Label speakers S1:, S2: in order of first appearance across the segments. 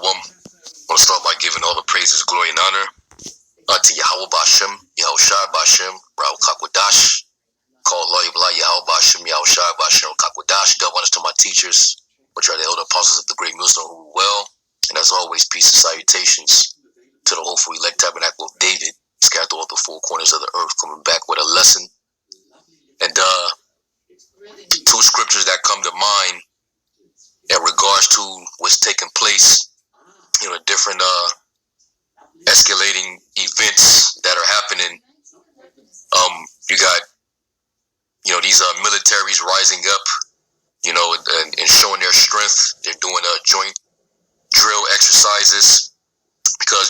S1: I want to start by giving all the praises, glory, and honor unto Yahweh Bashem, Yahushua Bashem, Rao Kakwadash, called Loyabla Yahweh Bashem, Yahushua Bashem, Kakwadash. Double honors to my teachers, which are the elder apostles of the great millstone who well. And as always, peace and salutations to the hopeful elect tabernacle of David, scattered throughout the four corners of the earth, coming back with a lesson. And two scriptures that come to mind in regards to what's taking place, different escalating events that are happening. You got, these militaries rising up, and showing their strength. They're doing joint drill exercises because,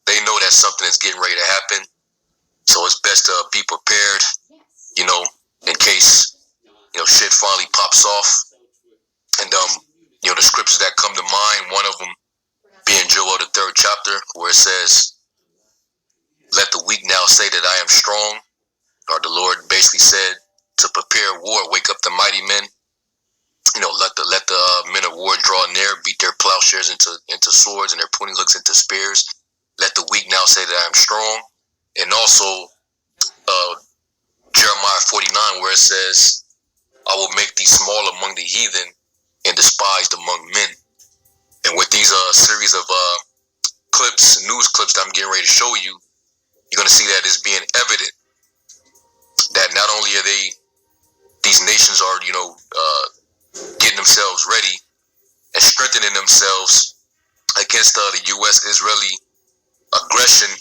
S1: they know that something is getting ready to happen. So it's best to be prepared, in case, shit finally pops off. And, the scriptures that come to mind, one of them being Joel, the 3rd chapter, where it says, let the weak now say that I am strong. Or the Lord basically said to prepare war, wake up the mighty men. Let the men of war draw near, beat their plowshares into swords and their pruning hooks into spears. Let the weak now say that I am strong. And also Jeremiah 49, where it says, I will make thee small among the heathen and despised among men. And with these series of clips, news clips that I'm getting ready to show you, you're going to see that it's being evident that not only are these nations are, getting themselves ready and strengthening themselves against the U.S.-Israeli aggression,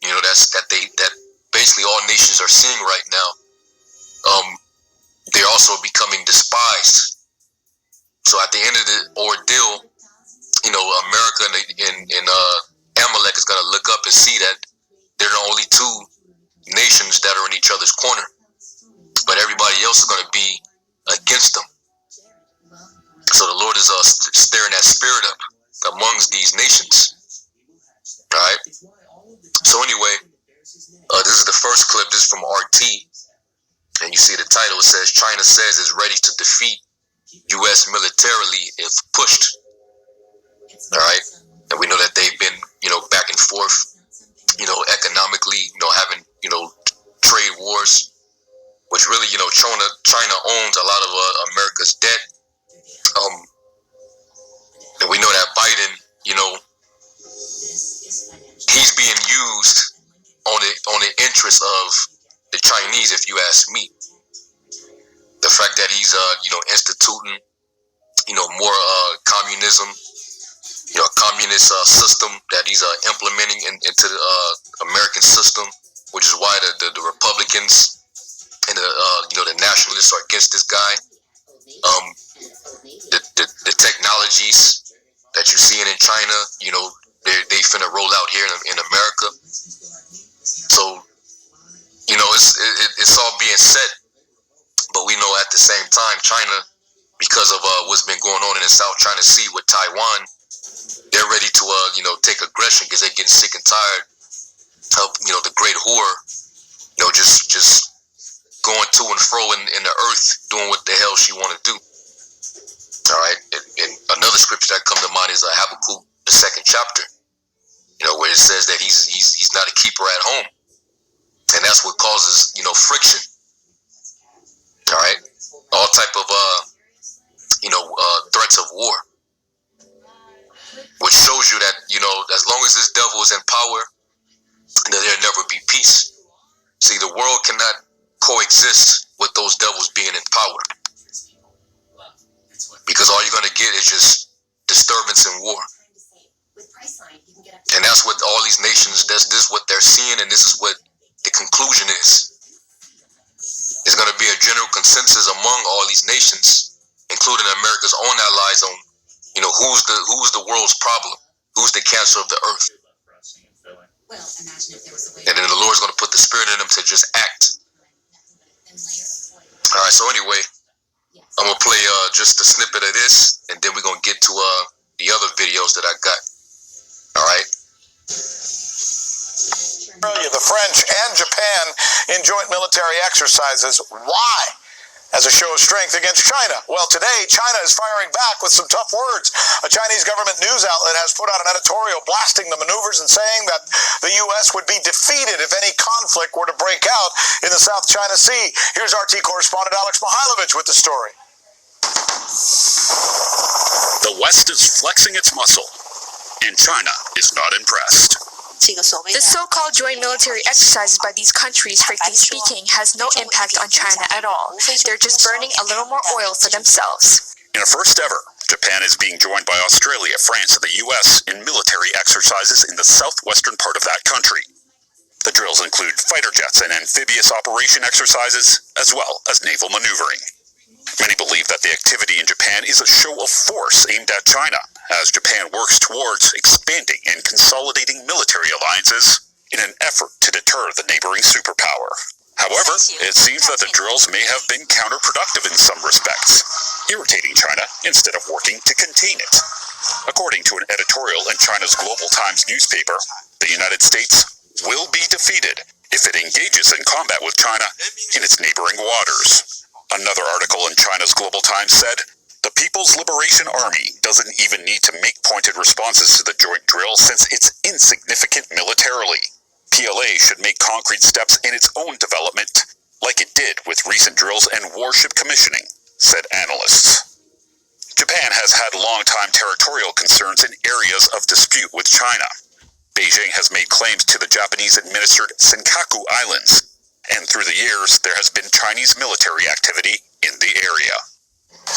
S1: that basically all nations are seeing right now. They're also becoming despised. So at the end of the ordeal, America and Amalek is going to look up and see that they're the only two nations that are in each other's corner, but everybody else is going to be against them. So the Lord is stirring that spirit up amongst these nations. All right. So anyway, this is the first clip. This is from RT, and you see the title. It says, China says is ready to defeat U.S. militarily if pushed. All right. And we know that they've been, back and forth, economically, having, trade wars, which really, China owns a lot of America's debt. And we know that Biden, he's being used on the interest of the Chinese, if you ask me. The fact that he's, instituting, more communism, a communist system that he's implementing into the American system, which is why the Republicans and the nationalists are against this guy. The technologies that you're seeing in China, they finna roll out here in America. So, it's all being said, but we know at the same time, China, because of what's been going on in the South China Sea with Taiwan, they're ready to, take aggression because they're getting sick and tired of, the great whore, just going to and fro in the earth, doing what the hell she want to do. All right. And another scripture that come to mind is Habakkuk, the 2nd chapter, where it says that he's not a keeper at home. And that's what causes, friction. All right. All type of, threats of war, which shows you that, as long as this devil is in power, there'll never be peace. See, the world cannot coexist with those devils being in power, because all you're going to get is just disturbance and war. And that's what all these nations, this is what they're seeing, and this is what the conclusion is. There's going to be a general consensus among all these nations, including America's own allies, on who's the world's problem, who's the cancer of the earth. And then the Lord's going to put the spirit in them to just act. All right, so anyway, I'm going to play just a snippet of this, and then we're going to get to the other videos that I got. All right.
S2: The French and Japan in joint military exercises. Why? as a show of strength against China. Well, today, China is firing back with some tough words. A Chinese government news outlet has put out an editorial blasting the maneuvers and saying that the U.S. would be defeated if any conflict were to break out in the South China Sea. Here's RT correspondent Alex Mihailovich with the story.
S3: The West is flexing its muscle, and China is not impressed.
S4: The so-called joint military exercises by these countries, strictly speaking, has no impact on China at all. They're just burning a little more oil for themselves.
S3: In a first ever, Japan is being joined by Australia, France, and the U.S. in military exercises in the southwestern part of that country. The drills include fighter jets and amphibious operation exercises, as well as naval maneuvering. Many believe that the activity in Japan is a show of force aimed at China, as Japan works towards expanding and consolidating military alliances in an effort to deter the neighboring superpower. However, it seems that the drills may have been counterproductive in some respects, irritating China instead of working to contain it. According to an editorial in China's Global Times newspaper, the United States will be defeated if it engages in combat with China in its neighboring waters. Another article in China's Global Times said, the People's Liberation Army doesn't even need to make pointed responses to the joint drill since it's insignificant militarily. PLA should make concrete steps in its own development, like it did with recent drills and warship commissioning, said analysts. Japan has had long-time territorial concerns in areas of dispute with China. Beijing has made claims to the Japanese-administered Senkaku Islands, and through the years, there has been Chinese military activity in the area.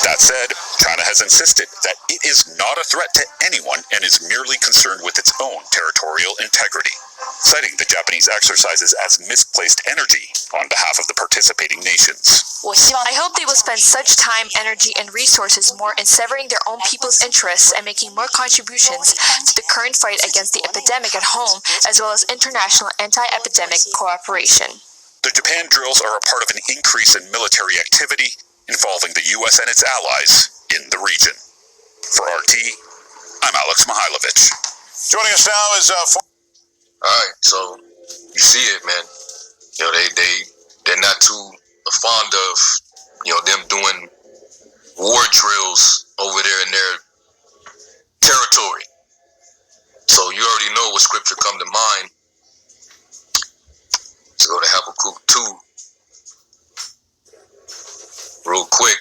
S3: That said, China has insisted that it is not a threat to anyone and is merely concerned with its own territorial integrity, citing the Japanese exercises as misplaced energy on behalf of the participating nations.
S4: I hope they will spend such time, energy, and resources more in severing their own people's interests and making more contributions to the current fight against the epidemic at home, as well as international anti-epidemic cooperation.
S3: The Japan drills are a part of an increase in military activity involving the U.S. and its allies in the region. For RT, I'm Alex Mihailovich.
S2: Joining us now is
S1: Alright, so you see it, man. You know, they're not too fond of, you know, them doing war drills over there in their territory. So you already know what scripture come to mind. Let's go to Habakkuk 2 real quick.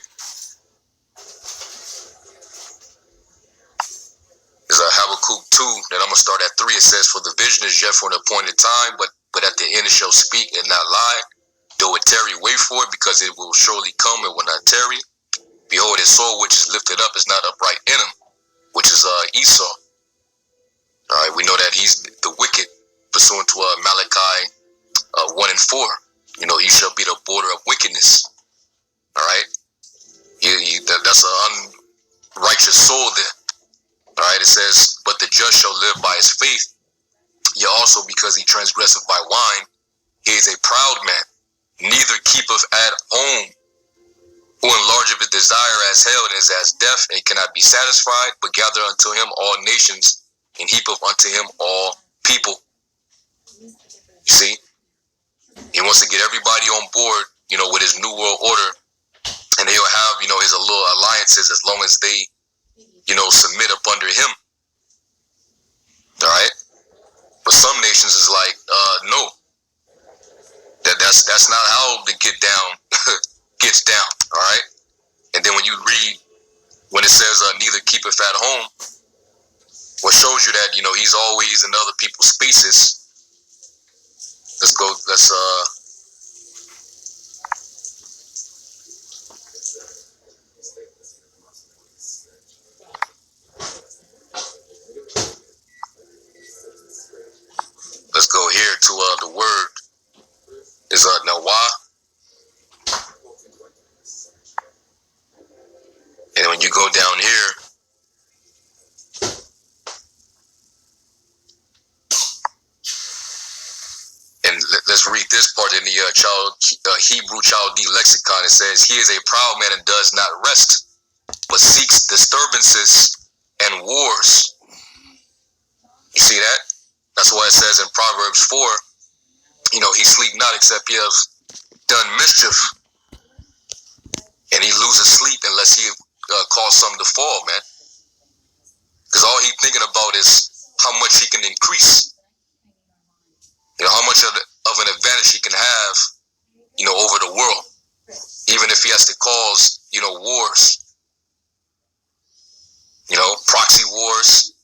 S1: It's Habakkuk 2, then I'm going to start at 3. It says, for the vision is yet for an appointed time, but at the end it shall speak and not lie. Though it tarry, wait for it, because it will surely come and will not tarry. Behold, his soul which is lifted up is not upright in him, which is Esau. All right, we know that he's the wicked, pursuant to Malachi 1 and 4. You know, he shall be the border of wickedness. All right, that's an unrighteous soul there. All right, it says, but the just shall live by his faith. Yea, also because he transgresseth by wine, he is a proud man, neither keepeth at home, who enlargeth his desire as hell and is as deaf, and cannot be satisfied, but gather unto him all nations, and heapeth unto him all people. You see, he wants to get everybody on board, you know, with his new world order, and he'll have, you know, his little alliances as long as they, you know, submit up under him. All right, but some nations is like, no, that's not how the get down gets down. All right, and then when you read when it says neither keepeth at home, what shows you that, you know, he's always in other people's spaces. Let's go. Let's go here to the word is Nawah. And when you go down here, and let's read this part in the Hebrew Chaldee lexicon. It says, he is a proud man and does not rest, but seeks disturbances and wars. You see that? That's why it says in Proverbs 4, you know, he sleep not except he have done mischief. and he loses sleep unless he cause something to fall, man. Because all he's thinking about is how much he can increase, how much of an advantage he can have, over the world, even if he has to cause, wars, proxy wars,